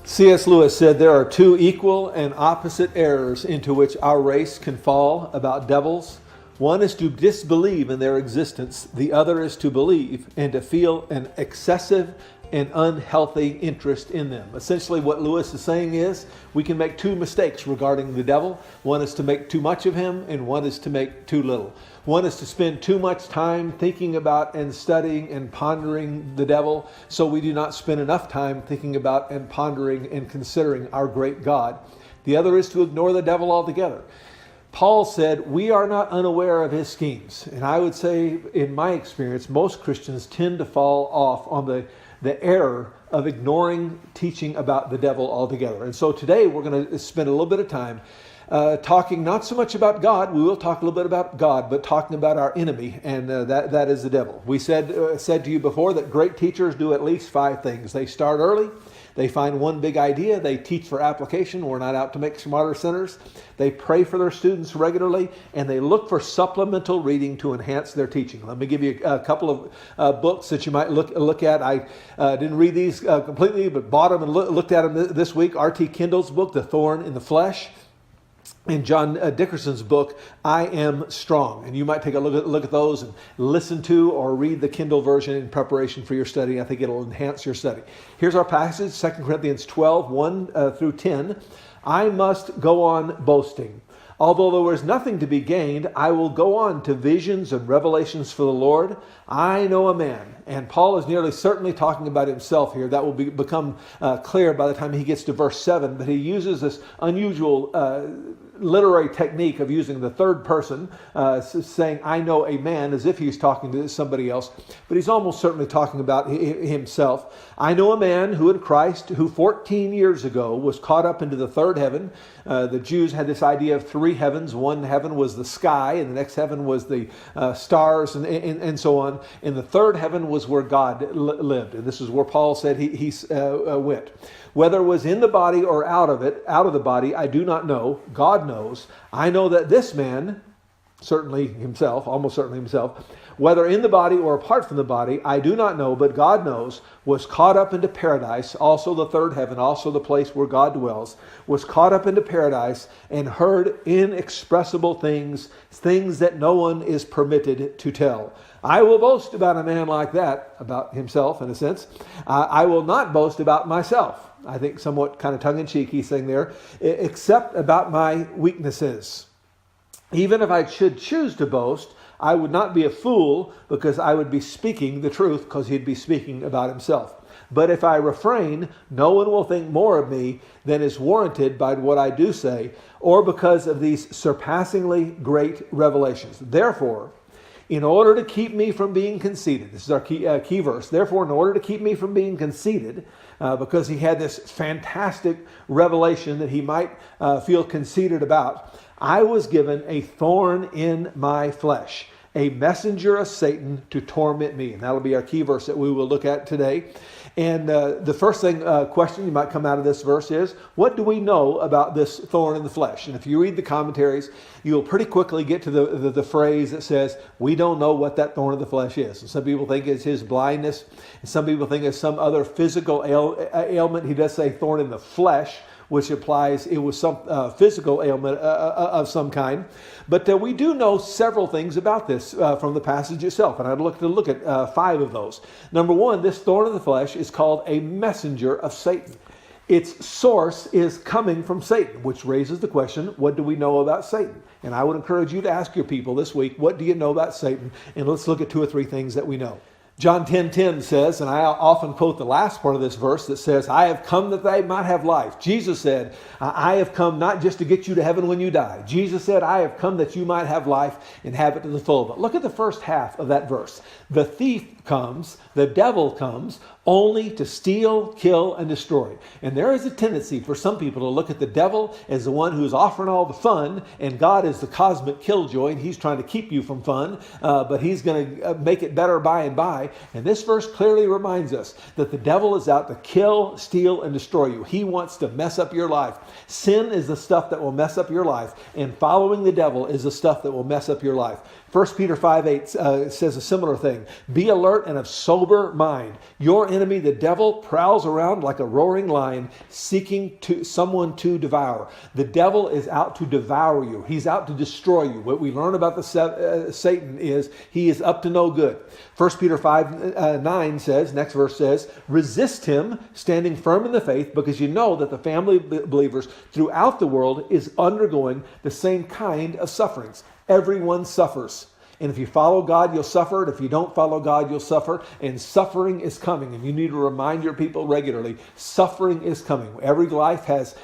C.S. Lewis said there are two equal and opposite errors into which our race can fall about devils. One is to disbelieve in their existence. The other is to believe and to feel an excessive and unhealthy interest in them. Essentially what Lewis is saying is we can make two mistakes regarding the devil. One is to make too much of him, and one is to make too little. One is to spend too much time thinking about and studying and pondering the devil, so we do not spend enough time thinking about and pondering and considering our great God. The other is to ignore the devil altogether. Paul said, we are not unaware of his schemes. And I would say, in my experience, most Christians tend to fall off on the error of ignoring teaching about the devil altogether. And so today we're going to spend a little bit of time talking not so much about God. We will talk a little bit about God, but talking about our enemy, and that is the devil. We said to you before that great teachers do at least 5 things. They start early. They find one big idea. They teach for application. We're not out to make smarter sinners. They pray for their students regularly, and they look for supplemental reading to enhance their teaching. Let me give you a couple of books that you might look at. I didn't read these completely, but bought them and looked at them this week. R.T. Kendall's book, The Thorn in the Flesh, and John Dickerson's book, I Am Strong. And you might take a look at those and listen to or read the Kindle version in preparation for your study. I think it'll enhance your study. Here's our passage, 2 Corinthians 12, 1 through 10. I must go on boasting. Although there was nothing to be gained, I will go on to visions and revelations for the Lord. I know a man. And Paul is nearly certainly talking about himself here. That will become clear by the time he gets to verse 7. But he uses this unusual literary technique of using the third person, saying, I know a man, as if he's talking to somebody else. But he's almost certainly talking about himself. I know a man who in Christ, who 14 years ago was caught up into the third heaven. The Jews had this idea of 3 heavens. One heaven was the sky, and the next heaven was the stars, and so on. And the third heaven was where God lived. And this is where Paul said he went. Whether it was in the body or out of the body, I do not know. God knows. I know that this man, certainly himself, almost certainly himself, whether in the body or apart from the body, I do not know, but God knows, was caught up into paradise, also the third heaven, also the place where God dwells, was caught up into paradise and heard inexpressible things that no one is permitted to tell. I will boast about a man like that, about himself in a sense. I will not boast about myself. I think somewhat kind of tongue-in-cheek he's saying there, except about my weaknesses. Even if I should choose to boast, I would not be a fool, because I would be speaking the truth, because he'd be speaking about himself. But if I refrain, no one will think more of me than is warranted by what I do say, or because of these surpassingly great revelations. Therefore, in order to keep me from being conceited, this is our key verse, therefore, in order to keep me from being conceited, because he had this fantastic revelation that he might feel conceited about, I was given a thorn in my flesh, a messenger of Satan to torment me. And that'll be our key verse that we will look at today. And the first question you might come out of this verse is, what do we know about this thorn in the flesh? And if you read the commentaries, you'll pretty quickly get to the phrase that says, we don't know what that thorn in the flesh is. And some people think it's his blindness. And some people think it's some other physical ailment. He does say thorn in the flesh, which implies it was some physical ailment of some kind. But we do know several things about this from the passage itself, and I'd look at 5 of those. Number 1, this thorn in the flesh is called a messenger of Satan. Its source is coming from Satan, which raises the question, what do we know about Satan? And I would encourage you to ask your people this week, what do you know about Satan? And let's look at 2 or 3 things that we know. John 10:10 says, and I often quote the last part of this verse that says, I have come that they might have life. Jesus said, I have come not just to get you to heaven when you die. Jesus said, I have come that you might have life and have it to the full. But look at the first half of that verse. The thief comes, the devil comes, only to steal, kill, and destroy. And there is a tendency for some people to look at the devil as the one who's offering all the fun, and God is the cosmic killjoy, and he's trying to keep you from fun, but he's going to make it better by and by. And this verse clearly reminds us that the devil is out to kill, steal, and destroy you. He wants to mess up your life. Sin is the stuff that will mess up your life, and following the devil is the stuff that will mess up your life. 1 Peter 5:8 says a similar thing. Be alert and of sober mind. Your enemy, the devil, prowls around like a roaring lion, seeking someone to devour. The devil is out to devour you. He's out to destroy you. What we learn about Satan is he is up to no good. 1 Peter 5:9 says, next verse says, resist him, standing firm in the faith, because you know that the family of believers throughout the world is undergoing the same kind of sufferings. Everyone suffers. And if you follow God, you'll suffer. And if you don't follow God, you'll suffer. And suffering is coming. And you need to remind your people regularly, suffering is coming. Every life has